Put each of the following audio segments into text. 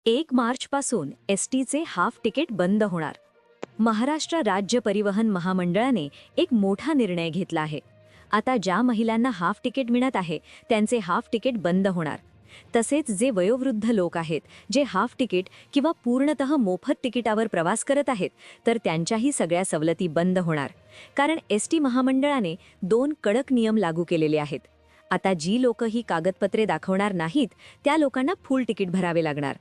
1 मार्चपासून एसटीचे half ticket बंद होणार. महाराष्ट्र राज्य परिवहन महामंडळाने एक मोठा निर्णय घेतला आहे. आता ज्या महिलांना हाफ तिकीट मिळत आहे त्यांचे हाफ तिकीट बंद होणार. तसेच जे वयोवृद्ध लोक आहेत जे हाफ तिकीट किंवा पूर्णतः मोफत तिकिटावर प्रवास करत आहेत तर त्यांच्याही सगळ्या सवलती बंद होणार. कारण एसटी महामंडळाने 2 कडक नियम लागू केलेले आहेत. आता जी लोक ही कागदपत्रे दाखवणार नाहीत त्या लोकांना फुल तिकीट भरावे लागणार.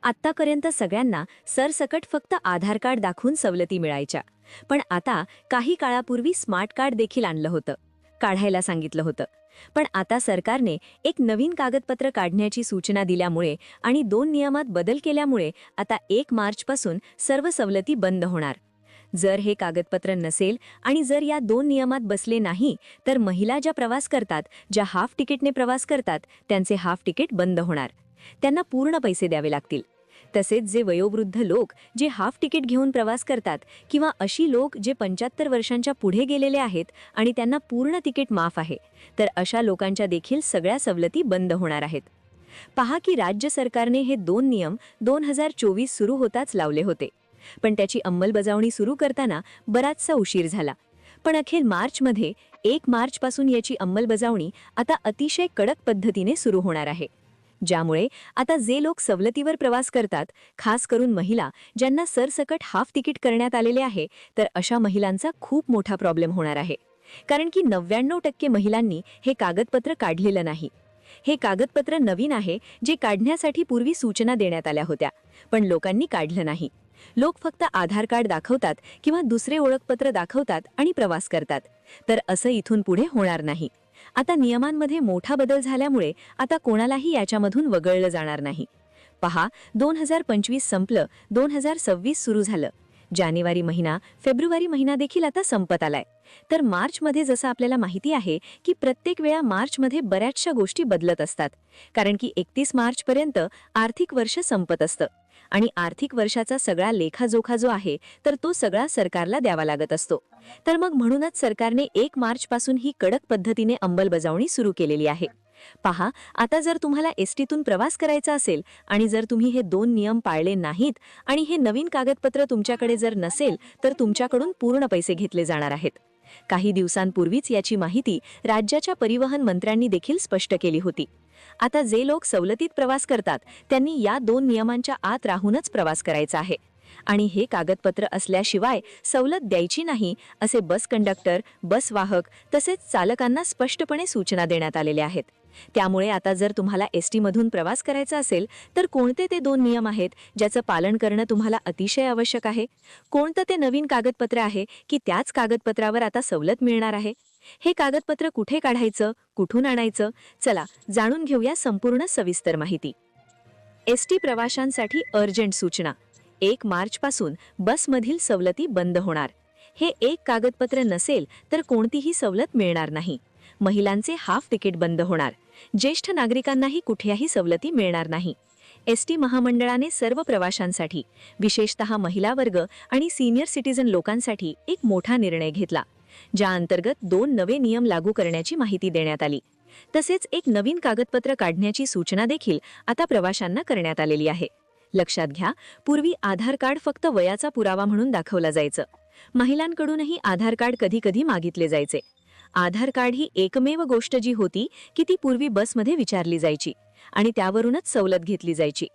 आत्तापर्यंत सगळ्यांना सरसकट फक्त आधार कार्ड दाखवून सवलती मिळायच्या. पण आता काही काळापूर्वी स्मार्ट कार्ड देखील आणलं होतं, काढायला सांगितलं होतं. पण आता सरकारने एक नवीन कागदपत्र काढण्याची सूचना दिल्यामुळे आणि 2 नियमात बदल केल्यामुळे आता 1 मार्चपासून सर्व सवलती बंद होणार. जर हे कागदपत्र नसेल आणि जर या 2 नियमात बसले नाही तर महिला ज्या प्रवास करतात, ज्या हाफ तिकीटने प्रवास करतात त्यांचे हाफ तिकीट बंद होणार. त्यांना पूर्ण पैसे द्यावे लागतील. तसेच जे वयोवृद्ध लोक जे हाफ तिकीट घेऊन प्रवास करतात किंवा अशी लोक जे 75 वर्षांच्या पुढे गेलेले आहेत आणि त्यांना पूर्ण तिकीट माफ आहे तर अशा लोकांच्या देखील सगळ्या सवलती बंद होणार आहेत. पहा की राज्य सरकारने हे 2 नियम 2024 सुरू होताच लावले होते. पण त्याची अंमलबजावणी सुरू करताना बराचसा उशीर झाला. पण अखेर मार्चमध्ये 1 मार्चपासून याची अंमलबजावणी आता अतिशय कडक पद्धतीने सुरू होणार आहे. ज्यामुळे आता जे लोक सवलतीवर प्रवास करतात, खास करून महिला ज्यांना सरसकट हाफ तिकीट करण्यात आलेले आहे तर अशा महिलांचा खूप मोठा प्रॉब्लेम होणार आहे. कारण की 99% महिलांनी हे कागदपत्र काढलेलं नाही. हे कागदपत्र नवीन आहे जे काढण्यासाठी पूर्वी सूचना देण्यात आल्या होत्या, पण लोकांनी काढलं नाही. लोक फक्त आधार कार्ड दाखवतात किंवा दुसरे ओळखपत्र दाखवतात आणि प्रवास करतात. तर असं इथून पुढे होणार नाही. आता नियमांमध्ये मोठा बदल झाल्यामुळे आता कोणालाही याच्यामधून वगळलं जाणार नाही. पहा, 2025 संपलं, 2026 सुरू झालं. जानेवारी महिना, फेब्रुवारी महिना देखील आता संपत आलाय. तर मार्चमध्ये जसं आपल्याला माहिती आहे की प्रत्येक वेळा मार्चमध्ये बऱ्याचशा गोष्टी बदलत असतात. कारण की 31 मार्चपर्यंत आर्थिक वर्ष संपत असतं आणि आर्थिक वर्षाचा सगळा लेखाजोखा जो आहे तर तो सगळा सरकारला द्यावा लागत असतो. तर मग म्हणूनच सरकारने 1 मार्चपासून ही कडक पद्धतीने अंमलबजावणी सुरू केलेली आहे. पहा, आता जर तुम्हाला एसटीतून प्रवास करायचा असेल आणि जर तुम्ही हे 2 नियम पाळले नाहीत आणि हे नवीन कागदपत्र तुमच्याकडे जर नसेल तर तुमच्याकडून पूर्ण पैसे घेतले जाणार आहेत. काही दिवसांपूर्वीच याची माहिती राज्याच्या परिवहन मंत्र्यांनी देखील स्पष्ट केली होती. आता जे लोक सवलतीत प्रवास करतात त्यांनी या 2 नियमांच्या आत राहूनच प्रवास करायचा आहे आणि हे कागदपत्र असल्याशिवाय सवलत द्यायची नाही असे बस कंडक्टर, बस वाहक तसेच चालकांना स्पष्टपणे सूचना देण्यात आलेल्या आहेत. त्यामुळे आता जर तुम्हाला एसटी मधून प्रवास करायचा असेल तर कोणते ते 2 नियम आहेत ज्याचं पालन करणं तुम्हाला अतिशय आवश्यक आहे? कोणतं ते नवीन कागदपत्र आहे की त्याच कागदपत्रावर आता सवलत मिळणार आहे? हे कागदपत्र कुठे काढायचं, कुठून आणायचं? चला जाणून घेऊया संपूर्ण सविस्तर माहिती. एसटी प्रवाशांसाठी अर्जंट सूचना. 1 मार्चपासून बसमधील सवलती बंद होणार. हे एक कागदपत्र नसेल तर कोणतीही सवलत मिळणार नाही. महिलांचे हाफ तिकीट बंद होणार. ज्येष्ठ नागरिकांनाही कुठेही सवलती मिळणार नाही. एसटी महामंडळाने सर्व प्रवाशांसाठी, विशेषतः महिला वर्ग आणि सीनियर सिटीजन लोकांसाठी एक मोठा निर्णय घेतला, ज्या अंतर्गत 2 नवे नियम लागू करण्याची माहिती देण्यात आली. तसेच एक नवीन कागदपत्र काढण्याची सूचना देखील आता प्रवाशांना करण्यात आलेली आहे. लक्षात घ्या, पूर्वी आधार कार्ड फक्त वयाचा पुरावा म्हणून दाखवला जायचं. महिलांकडूनही आधार कार्ड कधी कधी मागितले जायचे. आधार कार्ड ही एकमेव गोष्ट जी होती की ती पूर्वी बसमध्ये विचारली जायची आणि त्यावरूनच सवलत घेतली जायची.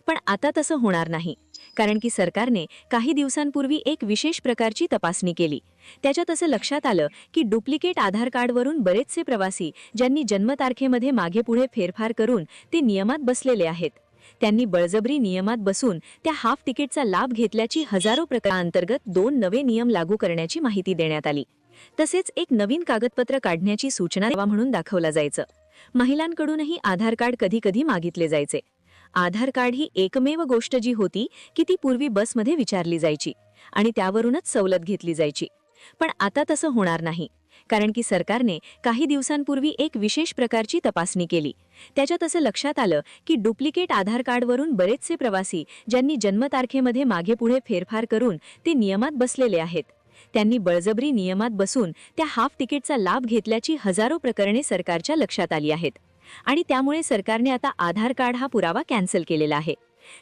पण आता तसं होणार नाही. कारण की सरकारने काही दिवसांपूर्वी एक विशेष प्रकारची तपासणी केली. त्याच्यात असं लक्षात आलं की डुप्लिकेट आधार कार्डवरून बरेचसे प्रवासी ज्यांनी जन्मतारखेमध्ये मागेपुढे फेरफार करून ते नियमात बसलेले आहेत, त्यांनी बळजबरी नियमात बसून त्या हाफ तिकीटचा लाभ घेतल्याची हजारो प्रकरणांतर्गत 2 नवे नियम लागू करण्याची माहिती देण्यात आली. तसेच एक नवीन कागदपत्र काढण्याची सूचना म्हणून दाखवला जायचं. महिलांकडूनही आधार कार्ड कधी कधी मागितले जायचे. आधार कार्ड ही एकमेव गोष्ट जी होती की ती पूर्वी बसमध्ये विचारली जायची आणि त्यावरूनच सवलत घेतली जायची. पण आता तसं होणार नाही. कारण की सरकारने काही दिवसांपूर्वी एक विशेष प्रकारची तपासणी केली. त्याच्यात असं लक्षात आलं की डुप्लिकेट आधार कार्डवरून बरेचसे प्रवासी ज्यांनी जन्मतारखेमध्ये मागेपुढे फेरफार करून ते नियमात बसलेले आहेत, त्यांनी बळजबरी नियमात बसून त्या हाफ तिकीटचा लाभ घेतल्याची हजारो प्रकरणे सरकारच्या लक्षात आली आहेत. आणि त्यामुळे सरकारने आता आधार कार्ड हा पुरावा कॅन्सल केलेला आहे.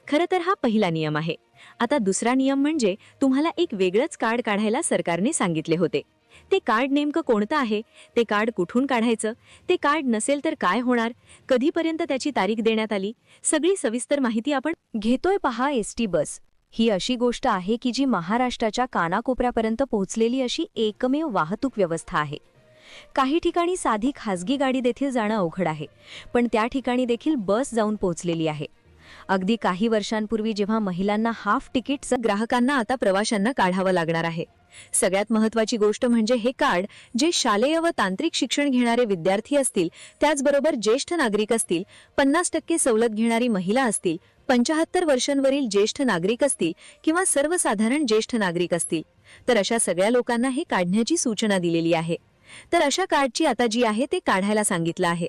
खरं तर हा पहिला नियम आहे. आता दुसरा नियम म्हणजे तुम्हाला एक वेगळंच कार्ड काढायला सरकारने सांगितले होते. ते कार्ड नेमकं कोणतं आहे, ते कार्ड कुठून काढायचं, ते कार्ड नसेल तर काय होणार, कधीपर्यंत त्याची तारीख देण्यात आली, सगळी सविस्तर माहिती आपण घेतोय. पहा, एसटी बस ही अशी गोष्ट आहे की जी महाराष्ट्राच्या कानाकोपऱ्यापर्यंत पोहोचलेली अशी एकमेव वाहतूक व्यवस्था आहे. काही ठिकाणी साधी खासगी गाडी देखील जाणं अवघड आहे, पण त्या ठिकाणी देखील बस जाऊन पोहोचलेली आहे. अगदी काही वर्षांपूर्वी जेव्हा महिलांना हाफ तिकीटचं ग्राहकांना आता प्रवाशांना काढावं लागणार आहे. सगळ्यात महत्त्वाची गोष्ट म्हणजे हे कार्ड जे शालेय व तांत्रिक शिक्षण घेणारे विद्यार्थी असतील, त्याचबरोबर ज्येष्ठ नागरिक असतील, 50% सवलत घेणारी महिला असतील, 75 वर्षांवरील ज्येष्ठ नागरिक असतील किंवा सर्वसाधारण ज्येष्ठ नागरिक असतील, तर अशा सगळ्या लोकांना हे काढण्याची सूचना दिलेली आहे. तर अशा कार्डची आता जी आहे ते काढायला सांगितलं आहे.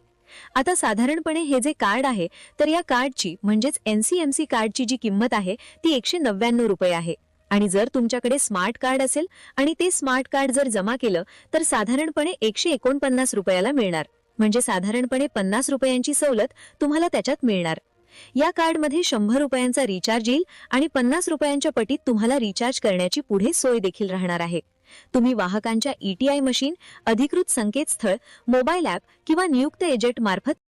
आता साधारणपणे हे जे कार्ड आहे, तर या कार्डची म्हणजेच NCMC कार्डची जी किंमत आहे ती 199 रुपये आहे. आणि जर तुमच्याकडे स्मार्ट कार्ड असेल आणि ते स्मार्ट कार्ड जर जमा केलं तर साधारणपणे 149 रुपयाला मिळणार. म्हणजे साधारणपणे 50 रुपयांची सवलत तुम्हाला त्याच्यात मिळणार. या कार्डमध्ये 100 रुपयांचा रिचार्ज येईल आणि 50 रुपयांच्या पटीत तुम्हाला रिचार्ज करण्याची पुढे सोय देखील राहणार आहे. तुम्ही वाहकांच्या ETI मशीन, अधिकृत संकेतस्थळ, मोबाईल ॲप किंवा नियुक्त एजंट मार्फत